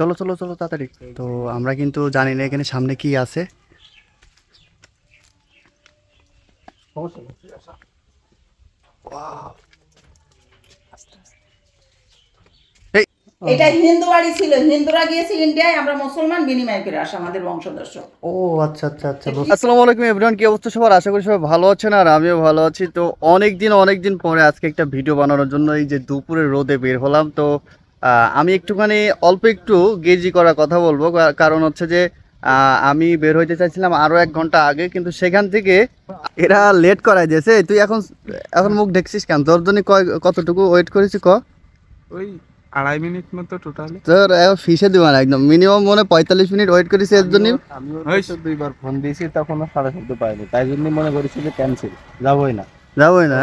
চলো চলো চলো তাড়াতাড়ি। তো আমরা কিন্তু জানি না এখানে সামনে কি আছে। এই এটা হিন্দু বাড়ি ছিল, হিন্দুরা গিয়েছে ইন্ডিয়ায়, আমরা মুসলমান বিনিময় করে আসা আমাদের বংশধর্ষ। ও আচ্ছা আচ্ছা আচ্ছা, আসসালামু আলাইকুম এভরিওয়ান, কি অবস্থা সবার? আশা করি সবাই ভালো আছেন আর আমিও ভালো আছি। তো অনেক দিন পরে আজকে একটা ভিডিও বানানোর জন্য এই যে দুপুরের রোদে বের হলাম। তো আমি একটুখানি অল্প একটু গেজি করার কথা বলবো, কারণ হচ্ছে যে আমি বের হইতে চাইছিলাম আরো 1 ঘন্টা আগে, কিন্তু সেখান থেকে এরা লেট করাই দিয়েছে। তুই এখন এখন মুখ দেখছিস কেন? তোর জন্য কতটুকু ওয়েট করেছি ক? ওই 2.5 মিনিট মতো টোটালি। তোর ফিসে দিবা না একদম, মিনিমাম মনে 45 মিনিট ওয়েট করেছি এর জন্য। আমিও তো দুইবার ফোন দিয়েছি, তখনও সাড়ে শব্দ পাইনি, তাই জন্য মনে করেছি যে ক্যান্সেল, যাবোই না।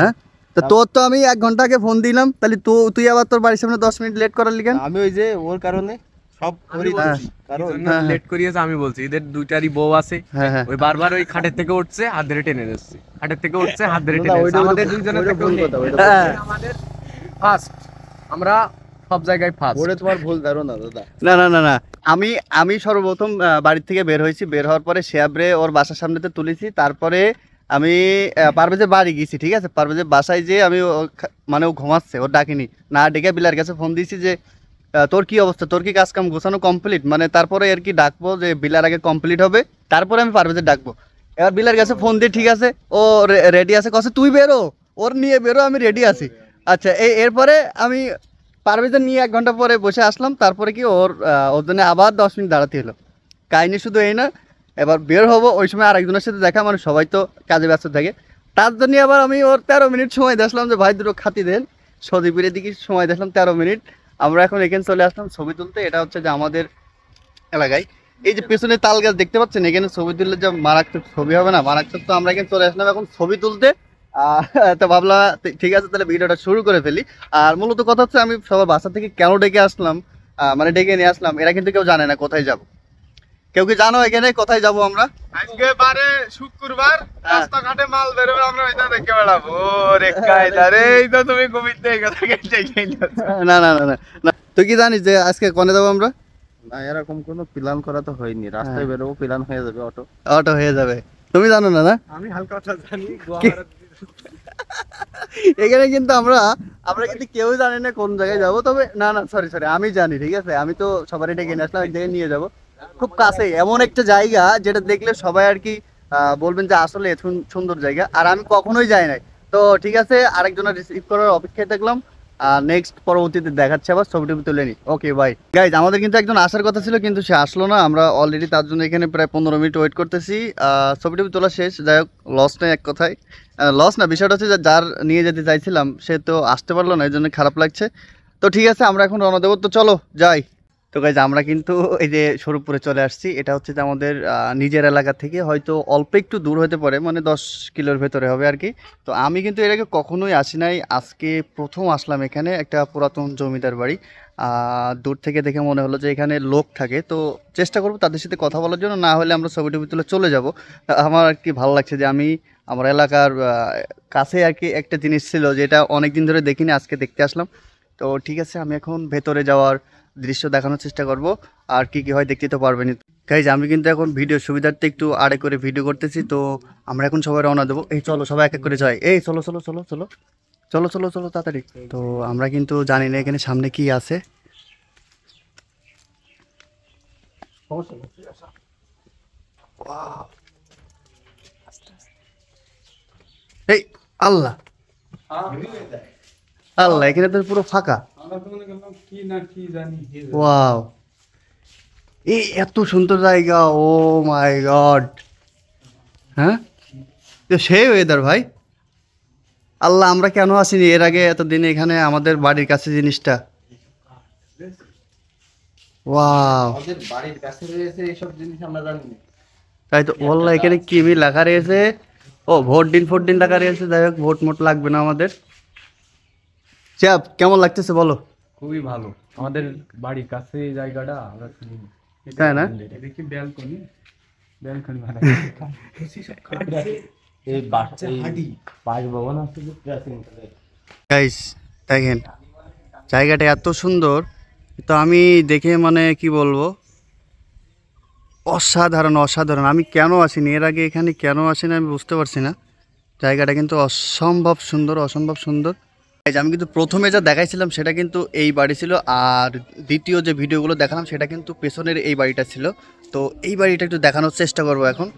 হ্যাঁ? তো তোর তো আমি 1 ঘন্টা আগে ফোন দিলাম, তাহলে তুই আবার তোর বাড়ির সামনে 10 মিনিট লেট করার লিখেন। আমি ওই যে ওর কারণে সব করি দিয়েছি, কারণ লেট করিয়েছে। আমি বলছি এদের দুইটারই বউ আছে, হ্যাঁ হ্যাঁ ওই বারবার ওই খাটের থেকে উঠছে হাত ধরে টেনে যাচ্ছে, খাটের থেকে উঠছে হাত ধরে টেনে যাচ্ছে। আমাদের দুইজনের থেকে হ্যাঁ। আমাদের ফার্স্ট, আমরা সব জায়গায় ফার্স্ট। ওরে তোমার ভুল ধারণা দাদা। না না না না, আমি সর্বপ্রথম বাড়ির থেকে বের হয়েছি, বের হওয়ার পরে শেয়াবরে ওর বাসার সামনেতে তুলেছি, তারপরে আমি পারভেজের বাড়ি গেছি। ঠিক আছে, পারভেজের বাসায় যে আমি মানে ও ঘুমাচ্ছে, ওর ডাকিনি, না ডেকে বিলার কাছে ফোন দিয়েছি যে তোর কি অবস্থা, তোর কি কাজ কাম গোছানো কমপ্লিট, মানে তারপরে আর কি ডাকবো যে বিলার আগে কমপ্লিট হবে, তারপরে আমি পারভেজের ডাকবো। এবার বিলার কাছে ফোন দিয়ে ঠিক আছে ও রেডি আছে, কছে তুই বেরো, ওর নিয়ে বেরো, আমি রেডি আছি। আচ্ছা এরপরে আমি পারভেজের নিয়ে 1 ঘন্টা পরে বসে আসলাম, তারপরে কি ওর জন্য আবার 10 মিনিট দাঁড়াতে হলো। কাহিনি শুধু এই না, এবার বের হবো ওই সময় আরেকজনের সাথে দেখা, মানে সবাই তো কাজে ব্যস্ত থাকে, তার জন্য আবার আমি ওর 13 মিনিট সময় দেখলাম যে ভাই দুটো খাতি দেন, সদীপের দিকে সময় দেখলাম 13 মিনিট। আমরা এখন এখানে চলে আসলাম ছবি তুলতে। এটা হচ্ছে যে আমাদের এলাকায় এই যে পেছনে তাল গাছ দেখতে পাচ্ছেন, এখানে ছবি তুললে যে মারাত্মক ছবি হবে না, মারাত্মক। তো আমরা এখানে চলে আসলাম এখন ছবি তুলতে। তো ভাবলাম ঠিক আছে তাহলে ভিডিওটা শুরু করে ফেলি। আর মূলত কথা হচ্ছে আমি সবার বাসা থেকে কেন ডেকে আসলাম, মানে ডেকে নিয়ে আসলাম, এরা কিন্তু কেউ জানে না কোথায় যাব। কেউ কি জানো এখানে কোথায় যাব আমরা? আজকে বারে শুক্রবার, রাস্তাঘাটে মাল বেরোবে, আমরা ওইটা দেখে বেড়াবো। রে কায়দা রে, এই তো তুমি কবিতা এই কথা কেটে গেছো। না না না না না, তুই কি জানিস যে আজকে কোনে যাবো আমরা? না, এরকম কোনো প্ল্যান করা তো হয়নি। রাস্তায় বেরোবো, প্ল্যান হয়ে যাবে অটো হয়ে যাবে। তুমি জানো না? না আমি হালকা কথা জানি। এখানে কিন্তু আমরা কিন্তু কেউ জানি না কোন জায়গায় যাব। তবে না না সরি আমি জানি, ঠিক আছে, আমি তো সবারই ডেকে নিয়ে আসলাম, এক জায়গায় নিয়ে যাব খুব কাছে, এমন একটা জায়গা যেটা দেখলে সবাই আর কি বলবেন যে আসলে সুন্দর জায়গা। আর আমি কখনোই যাই নাই। তো ঠিক আছে, আরেকজনের রিসিভ করার অপেক্ষায় থাকলাম। নেক্সট পরবর্তীতে দেখাচ্ছে, আবার ছবি টবি তুলে নি। Okay bye guys. আমাদের কিন্তু একজন আসার কথা ছিল, কিন্তু সে আসলো না। আমরা অলরেডি তার জন্য এখানে প্রায় 15 মিনিট ওয়েট করতেছি। ছবি টবি তোলা শেষ। যাই হোক, লস নেই এক কথায়, লস না, বিষয়টা হচ্ছে যে যার নিয়ে যেতে চাইছিলাম সে তো আসতে পারলো না, এই জন্য খারাপ লাগছে। তো ঠিক আছে, আমরা এখন রওনা দেবো, তো চলো যাই। তো গাইজ আমরা কিন্তু এই যে স্বরূপপুরে চলে আসছি। এটা হচ্ছে যে আমাদের নিজের এলাকা থেকে হয়তো অল্প একটু দূর হতে পারে, মানে 10 কিলোর ভেতরে হবে আর কি। তো আমি কিন্তু এর আগে কখনোই আসি নাই, আজকে প্রথম আসলাম এখানে। একটা পুরাতন জমিদার বাড়ি, দূর থেকে দেখে মনে হলো যে এখানে লোক থাকে, তো চেষ্টা করবো তাদের সাথে কথা বলার জন্য, না হলে আমরা ছবি টবি তুলে চলে যাব। আমার আর কি ভালো লাগছে যে আমি আমার এলাকার কাছে আর কি একটা জিনিস ছিল যেটা অনেক দিন ধরে দেখিনি, আজকে দেখতে আসলাম। তো ঠিক আছে, আমি এখন ভেতরে যাওয়ার দৃশ্য দেখানোর চেষ্টা করব, আর কি কি হয় দেখতে তো পারবেন গাইজ। আমি কিন্তু এখন ভিডিও সুবিধার্থে একটু আড়ে করে ভিডিও করতেছি। তো আমরা এখন সবাই রওনা দেবো। এই চলো সবাই এক এক করে যাই। এই চলো চলো চলো চলো চলো চলো চলো তাড়াতাড়ি। তো আমরা কিন্তু জানি না এখানে সামনে কি আছে। এই আল্লাহ আল্লাহ, এখানে তো পুরো ফাঁকা। ওয়াও, এই এত সুন্দর জায়গা, ও মাই গড। হ্যাঁ, তো সেই ওয়েদার ভাই, আল্লাহ আমরা কেন আসিনি এর আগে এতদিন এখানে আমাদের বাড়ির কাছে জিনিসটা। ওয়াও, আমাদের বাড়ির কাছে রয়েছে এইসব জিনিস, আমরা জানি না। তাই তো বললাম, এখানে কিমি লেখা রয়েছে। ও ভোট দিন লেখা রয়েছে। যাই হোক, ভোট লাগবে না আমাদের। চাপ কেমন লাগতেছে বলো? খুবই ভালো, আমাদের বাড়ির কাছে এই জায়গাটা আমরা চিনি। তাই না? দেখি ব্যালকনি মানে এই বাসভবন আছে যে প্রাচীন কালের। গাইস দেখেন জায়গাটা এত সুন্দর, তো আমি দেখে মানে কি বলবো, অসাধারণ অসাধারণ। আমি কেন আসিনি এর আগে, এখানে কেন আসিনি আমি বুঝতে পারছি না। জায়গাটা কিন্তু অসম্ভব সুন্দর, অসম্ভব সুন্দর। এই যে আমি কিন্তু প্রথমে যা দেখাইছিলাম সেটা কিন্তু এই বাড়ি ছিল, আর দ্বিতীয় যে ভিডিওগুলো দেখালাম সেটা কিন্তু পেছনের এই বাড়িটা ছিল। তো এই বাড়িটা একটু দেখানোর চেষ্টা করব এখন।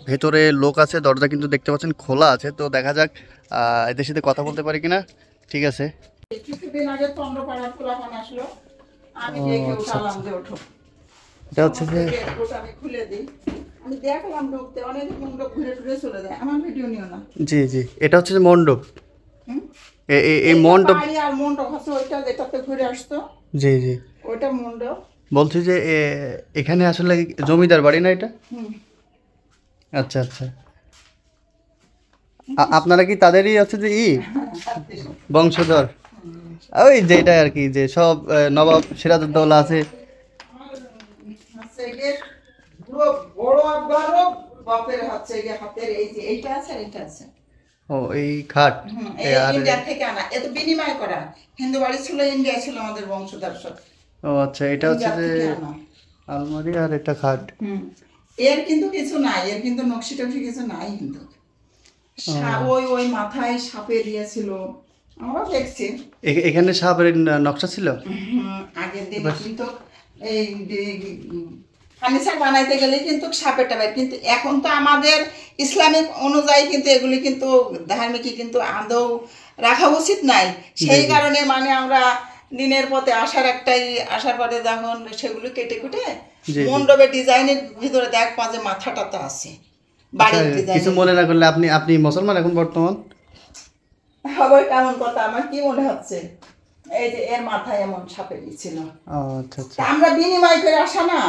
ভেতরে লোক আছে, দরজা কিন্তু দেখতে পাচ্ছেন খোলা আছে। তো দেখা যাক এদের সাথে কথা বলতে পারি কিনা। ঠিক আছে। কিছুদিন আগে চন্দ্রপাড়ার পোলাপান আসলো, আমি ডেকে উঠালাম যে ওঠো। এটা হচ্ছে যে গেটটা আমি খুলে দিই, আমি দেখলাম ঢুকতে অনেক মন্ডপ ঘুরে ঘুরে চলে যায়, আমার ভিডিও নিও না। জি জি, এটা হচ্ছে যে মণ্ডপ। হুম? এই মণ্ডপ, বাড়ি আর মন্ডপ আছে ওইটা যেটাতে ঘুরে আসতো, জি জি, ওইটা মন্ডপ। বলছি যে এখানে আসলে জমিদার বাড়ি না এটা? হুম। আচ্ছা আচ্ছা। আপনারা কি তাদেরই আছে যে বংশধর? ওই যেটা আর কি, যে সব নবাব সিরাজউদ্দৌলা আছে। হচ্ছে গিয়ে পুরো বড় আব্বারও বাপের হচ্ছে গিয়ে হাতের এই যে এইটা আছে আর এটা আছে। ও এই খাট। এই ইন্ডিয়া থেকে আনা, এত বিনিময় করা। হিন্দু বাড়ি ছিল, ইন্ডিয়া ছিল আমাদের বংশধর সব। ও আচ্ছা, এটা হচ্ছে যে আলমারি আর এটা খাট। এর কিন্তু কিছু নাই, এর কিন্তু নকশি টকশি কিছু নাই কিন্তু। ওই ওই মাথায় সাপে দিয়েছিল, আমরা দেখছি। এখানে সাপের নকশা ছিল আগের দিন কিন্তু এই ফার্নিচার বানাইতে গেলে কিন্তু সাপের টাপের, কিন্তু এখন তো আমাদের ইসলামিক অনুযায়ী কিন্তু এগুলি কিন্তু ধার্মিক কিন্তু আদৌ রাখা উচিত নাই। সেই কারণে মানে আমরা দিনের পথে আসার পরে যখন সেগুলো কেটে কুটে মণ্ডপের ডিজাইনের ভিতরে দেখ পাঁচে মাথা টাথা আছে বাড়ির ডিজাইন। কিছু মনে না করলে, আপনি মুসলমান এখন বর্তমান? হবে কেমন কথা, আমার কি মনে হচ্ছে এই যে এর মাথায় এমন সাপে ছিল। আচ্ছা আচ্ছা, আমরা বিনিময় করে আসা না,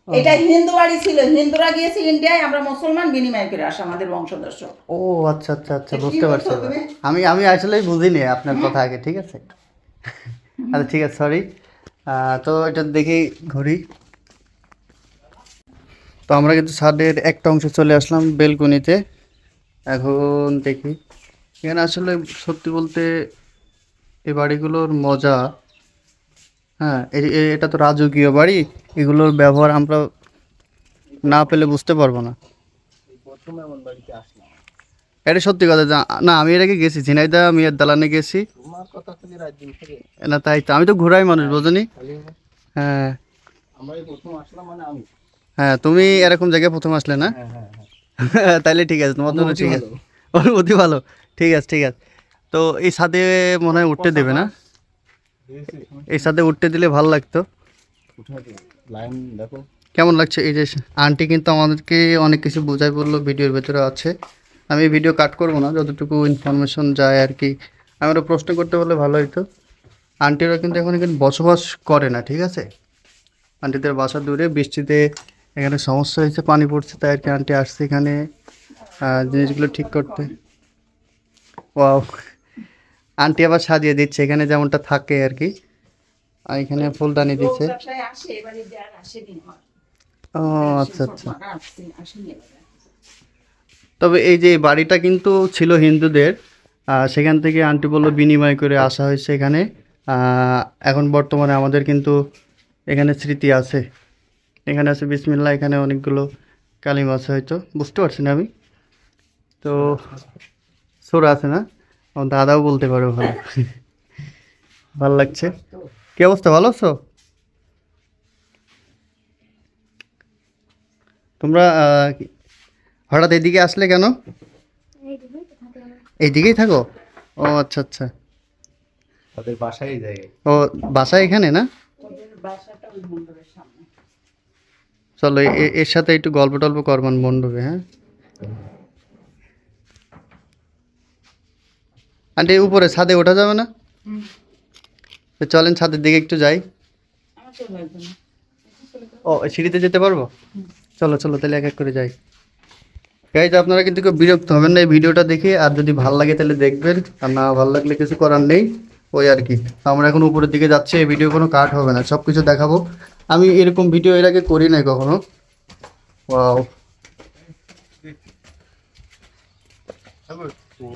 এটা হিন্দু বাড়ি ছিল, হিন্দুরা গিয়েছে ইন্ডিয়ায়, আমরা মুসলমান বিনিময় করে আসা আমাদের বংশধর। ও আচ্ছা আচ্ছা আচ্ছা, বুঝতে পারছি। আমি আসলেই বুঝিনি আপনার কথা আগে। ঠিক আছে, আচ্ছা ঠিক আছে, সরি। তো এটা দেখি ঘড়ি। তো আমরা কিন্তু ছাদের একটা অংশে চলে আসলাম, বেলকনিতে। এখন দেখি এখানে আসলে সত্যি বলতে এই বাড়িগুলোর মজা। হ্যাঁ, এটা তো রাজকীয় বাড়ি, এগুলোর ব্যবহার আমরা না পেলে বুঝতে পারবো না। এটা সত্যি কথা না, আমি এর আগে গেছি ঝিনাইদহ মিয়ার দালানে গেছি না, তাই তো আমি তো ঘোরাই মানুষ, বোঝনি। হ্যাঁ হ্যাঁ, তুমি এরকম জায়গায় প্রথম আসলে না? তাইলে ঠিক আছে, তোমার জন্য ঠিক আছে, অনুভূতি ভালো। ঠিক আছে ঠিক আছে। তো এই ছাদে মনে হয় উঠতে দেবে না? এই ছাদে উঠতে দিলে ভালো লাগতো। কেমন লাগছে? এই যে আন্টি কিন্তু আমাদেরকে অনেক কিছু বোঝাই বললো, ভিডিওর ভেতরে আছে। আমি ভিডিও কাট করবো না, যতটুকু ইনফরমেশন যায় আর কি। আমরা প্রশ্ন করতে বললে ভালো হইতো। আন্টিরা কিন্তু এখন এখানে বসবাস করে না, ঠিক আছে? আন্টিদের বাসা দূরে, বৃষ্টিতে এখানে সমস্যা হয়েছে, পানি পড়ছে, তাই আর কি আন্টি আসছে এখানে জিনিসগুলো ঠিক করতে। ওয়াও, আন্টি আবার সাজিয়ে দিচ্ছে এখানে যেমনটা থাকে আর কি, আর এখানে ফুলদানি দিচ্ছে। ও আচ্ছা আচ্ছা। তবে এই যে বাড়িটা কিন্তু ছিল হিন্দুদের, সেখান থেকে আন্টি বললো বিনিময় করে আসা হয়েছে এখানে। এখন বর্তমানে আমাদের কিন্তু এখানে স্মৃতি আছে, এখানে আছে বিসমিল্লাহ, এখানে অনেকগুলো কালিমা আছে, হয়তো বুঝতে পারছি না আমি। তো সূরা আছে না, আমার দাদাও বলতে পারো ভালো। ভালো লাগছে। কি অবস্থা, ভালো আছো তোমরা? হঠাৎ এদিকে আসলে কেন? এইদিকেই থাকো? ও আচ্ছা আচ্ছা, তাদের বাসায় যায়। ও বাসা এখানে না? চলো এর সাথে একটু গল্প টল্প করবেন মণ্ডপে। হ্যাঁ আন্টি, উপরে ছাদে ওঠা যাবে না? তো চলেন ছাদের দিকে একটু যাই। ও সিঁড়িতে যেতে পারবো? চলো চলো, তাহলে এক এক করে যাই। গাইজ, আপনারা কিন্তু কেউ বিরক্ত হবেন না এই ভিডিওটা দেখে, আর যদি ভালো লাগে তাহলে দেখবেন, আর না ভালো লাগলে কিছু করার নেই, ওই আর কি। আমরা এখন উপরের দিকে যাচ্ছি, এই ভিডিও কোনো কাট হবে না, সব কিছু দেখাবো। আমি এরকম ভিডিও এর আগে করি নাই কখনো। ওয়াও,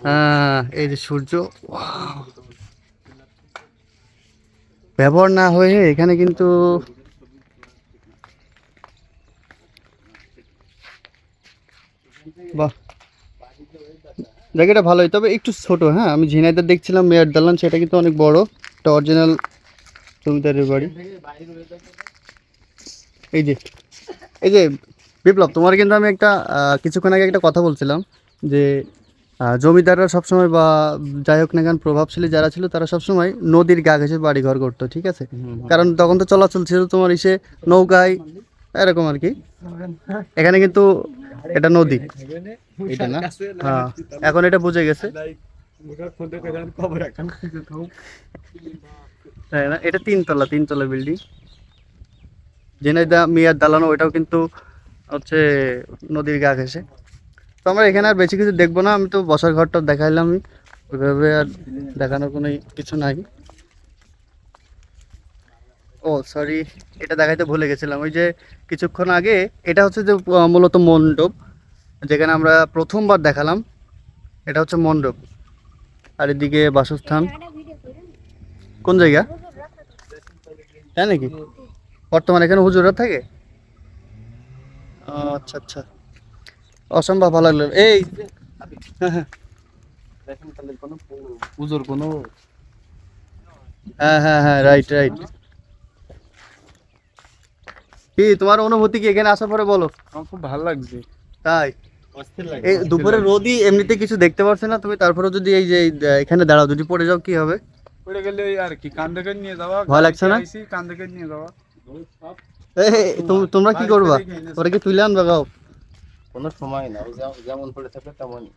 হ্যাঁ এই যে সূর্য, ব্যবহার না হয়ে এখানে কিন্তু বাহ, জায়গাটা ভালোই, তবে একটু ছোট। হ্যাঁ, আমি ঝিনাইদহ দেখছিলাম মেয়ার দালান, সেটা কিন্তু অনেক বড়, এটা অরিজিনাল জমিদারের বাড়ি। এই যে এই যে বিপ্লব, তোমার কিন্তু আমি একটা কিছুক্ষণ আগে একটা কথা বলছিলাম যে জমিদাররা সবসময় বা যাই হোক না কেন প্রভাবশালী যারা ছিল তারা সবসময় নদীর গা ঘেঁষে বাড়ি ঘর করতো, ঠিক আছে? কারণ তখন তো চলাচল ছিল তোমার ইসে নৌকায়, এরকম আর কি। এখানে কিন্তু এটা নদী, এটা না? হ্যাঁ, এখন এটা বুঝে গেছে, তাই না? এটা তিনতলা বিল্ডিং, ঝিনাইদহ মিয়ার দালান, ওইটাও কিন্তু হচ্ছে নদীর গা ঘেঁষে। তো আমরা এখানে আর বেশি কিছু দেখবো না, আমি তো বসার ঘরটা দেখাইলাম, ওইভাবে আর দেখানোর কোনো কিছু নাই। ও সরি, এটা দেখাইতে ভুলে গেছিলাম, ওই যে কিছুক্ষণ আগে এটা হচ্ছে যে মূলত মণ্ডপ, যেখানে আমরা প্রথমবার দেখালাম, এটা হচ্ছে মণ্ডপ। আর এদিকে বাসস্থান, কোন জায়গা, তাই নাকি? বর্তমানে এখানে হুজুররা থাকে? আচ্ছা আচ্ছা, অসম্ভব ভালো লাগলো। এই পুজোর কোনো হ্যাঁ হ্যাঁ হ্যাঁ, রাইট রাইট। কি তোমার অনুভূতি কি এখানে আসার পরে বলো? আমার খুব ভালো লাগছে। তাই? এই দুপুরে রোদই এমনিতে কিছু দেখতে পারছে না তুমি, তারপরে যদি এই যে এখানে দাঁড়াও, যদি পড়ে যাও কি হবে? পড়ে গেলে আর কি কান্দে করে নিয়ে যাওয়া, ভয় লাগছে না? কান্দে করে নিয়ে যাওয়া। তোমরা কি করবা? ওরা কি তুলে আনবা গাও? কোনো সময় না, যেমন পড়ে থাকে তেমনই।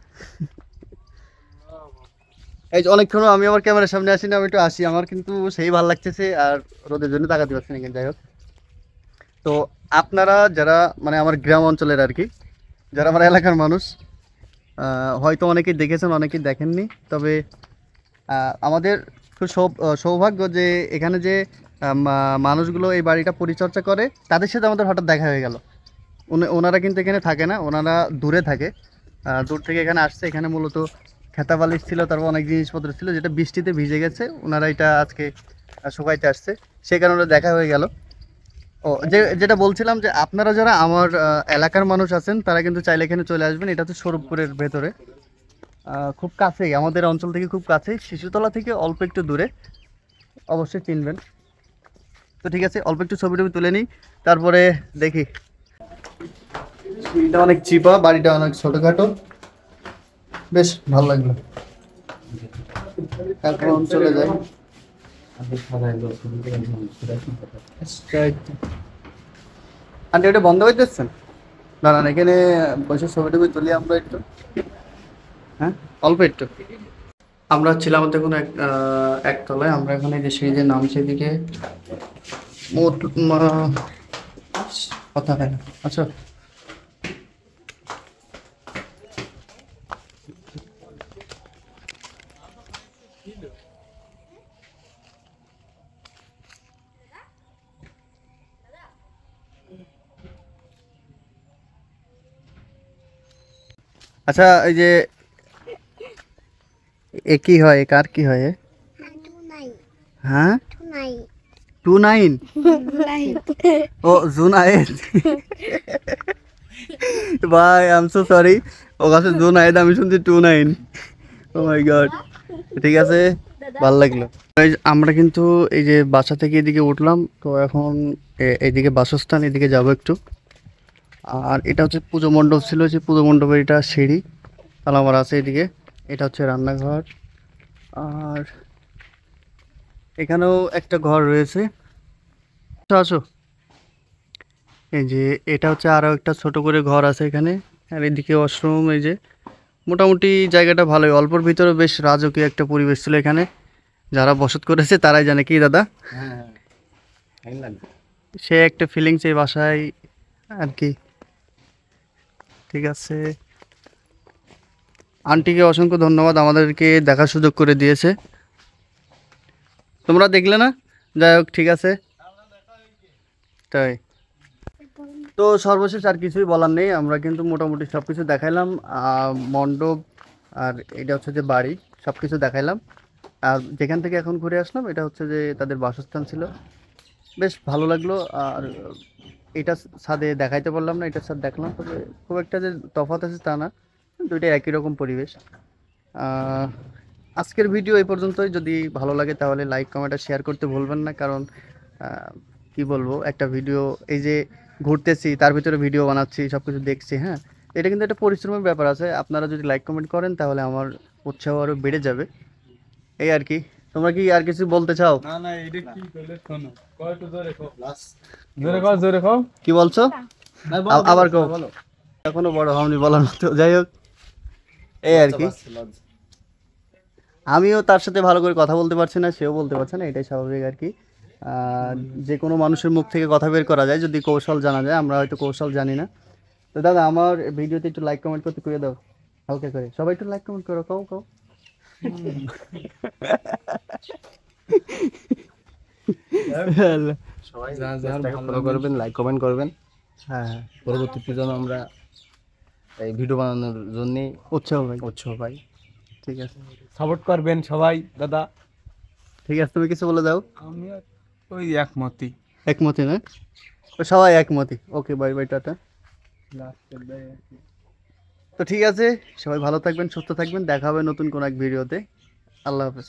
এই যে অনেকক্ষণ আমি আমার ক্যামেরার সামনে আসি না, আমি একটু আসি, আমার কিন্তু সেই ভালো লাগতেছে, আর রোদের জন্য তাকাতে পারছি না, কিন্তু যাই হোক। তো আপনারা যারা মানে আমার গ্রাম অঞ্চলের আর কি, যারা আমার এলাকার মানুষ, হয়তো অনেকেই দেখেছেন, অনেকেই দেখেননি, তবে আমাদের খুব সৌভাগ্য যে এখানে যে মানুষগুলো এই বাড়িটা পরিচর্যা করে, তাদের সাথে আমাদের হঠাৎ দেখা হয়ে গেল। ওনারা কিন্তু এখানে থাকে না, ওনারা দূরে থাকে, দূর থেকে এখানে আসছে। এখানে মূলত খেতা বালিশ ছিল, তারপর অনেক জিনিসপত্র ছিল যেটা বৃষ্টিতে ভিজে গেছে, ওনারা এটা আজকে শুকাইতে আসছে, সেই কারণে দেখা হয়ে গেল। ও যেটা বলছিলাম যে আপনারা যারা আমার এলাকার মানুষ আছেন, তারা কিন্তু চাইলে এখানে চলে আসবেন। এটা হচ্ছে স্বরূপপুরের ভেতরে, খুব কাছেই, আমাদের অঞ্চল থেকে খুব কাছেই, শিশুতলা থেকে অল্প একটু দূরে, অবশ্যই চিনবেন। তো ঠিক আছে, অল্প একটু ছবি টবি তুলে নিই, তারপরে দেখি। এটা অনেক চিপা, বাড়িটা অনেক ছোটখাটো, বেশ ভালো লাগলো। এখন চলে যাই। আন্টি ওটা বন্ধ হয়ে যাচ্ছেন? দাঁড়ান, এখানে বসে ছবি টবি তুলি আমরা একটু, হ্যাঁ অল্প একটু। আমরা ছিলাম দেখুন একতলায়, আমরা এখানে যে সেই যে নাম সেদিকে কথা হয় না। আচ্ছা, আচ্ছা, এই যে এ কি হয়, কার কি হয়? হ্যাঁ 29, ও জুনায়েদ। ভাই আই এম সো সরি, ও কাছে জুনায়েদ, আমি শুনছি 29। ও মাই গড, ঠিক আছে, ভালো লাগলো। আমরা কিন্তু এই যে বাসা থেকে এদিকে উঠলাম, তো এখন এইদিকে বাসস্থান, এদিকে যাব একটু। আর এটা হচ্ছে পুজো মণ্ডপ ছিল, যে পুজো মণ্ডপের এটা সিঁড়ি, তালামার আছে এদিকে। এটা হচ্ছে রান্নাঘর, আর এখানেও একটা ঘর রয়েছে। আসো, এই যে এটা হচ্ছে আরও একটা ছোট করে ঘর আছে এখানে, আর এদিকে ওয়াশরুম। এই যে মোটামুটি জায়গাটা ভালোই, অল্পর ভিতরে বেশ রাজকীয় একটা পরিবেশ ছিল এখানে। যারা বসত করেছে তারাই জানে, কি দাদা? সে একটা ফিলিংস এই বাসায় আর কি। ঠিক আছে, আন্টিকে অসংখ্য ধন্যবাদ, আমাদেরকে দেখার সুযোগ করে দিয়েছে। তোমরা দেখলে না? যাই হোক, ঠিক আছে, তাই তো সর্বশেষ আর কিছুই বলার নেই, আমরা কিন্তু মোটামুটি সব কিছু দেখাইলাম, মণ্ডপ আর এটা হচ্ছে যে বাড়ি, সব কিছু দেখাইলাম। আর যেখান থেকে এখন ঘুরে আসলাম এটা হচ্ছে যে তাদের বাসস্থান ছিল, বেশ ভালো লাগলো। আর এটা ছাদে দেখাইতে পারলাম না, এটার ছাদ দেখলাম, তবে খুব একটা যে তফাৎ আছে তা না, দুইটাই একই রকম পরিবেশ। আজকের ভিডিও এই পর্যন্তই। যদি ভালো লাগে তাহলে লাইক কমেন্ট আর শেয়ার করতে ভুলবেন না, কারণ কি বলবো, একটা ভিডিও এই যে ঘুরতেছি তার ভিতরে ভিডিও বানাচ্ছি, সব কিছু দেখছি, হ্যাঁ, এটা কিন্তু একটা পরিশ্রমের ব্যাপার আছে। আপনারা যদি লাইক কমেন্ট করেন তাহলে আমার উৎসাহ আরও বেড়ে যাবে, এই আর কি। তোমরা কি আর কিছু বলতে চাও? না না এটা কি কইলে শোনো কয় একটু জোরে কও জোরে কও কি বলছো? আবার কও। এখনো বড় হওনি বলার মতো, যাই হোক এই আর কি। আমিও তার সাথে ভালো করে কথা বলতে পারছি না, সেও বলতে পারছে না, এটাই স্বাভাবিক আর কি। যে কোনো মানুষের মুখ থেকে কথা বের করা যায় যদি কৌশল জানা যায়, আমরা হয়তো কৌশল জানি না। তো দাদা আমার ভিডিওতে একটু লাইক কমেন্ট করতে করে দাও, হালকা করে সবাই একটু লাইক কমেন্ট করো, কও কও। সবাই ফলো করবেন, লাইক কমেন্ট করবেন। হ্যাঁ হ্যাঁ, পরবর্তীতে যেন আমরা এই ভিডিও বানানোর জন্য উৎসাহ পাই। ঠিক আছে, সাপোর্ট করবেন সবাই দাদা। ঠিক আছে, তুমি কিছু বলে দাও। আমি ওই একমতই। একমতই না? সবাই একমতই। ওকে, বাই বাই, টাটা। তো ঠিক আছে, সবাই ভালো থাকবেন, সুস্থ থাকবেন, দেখা হবে নতুন কোনো এক ভিডিওতে। আল্লাহ হাফেজ।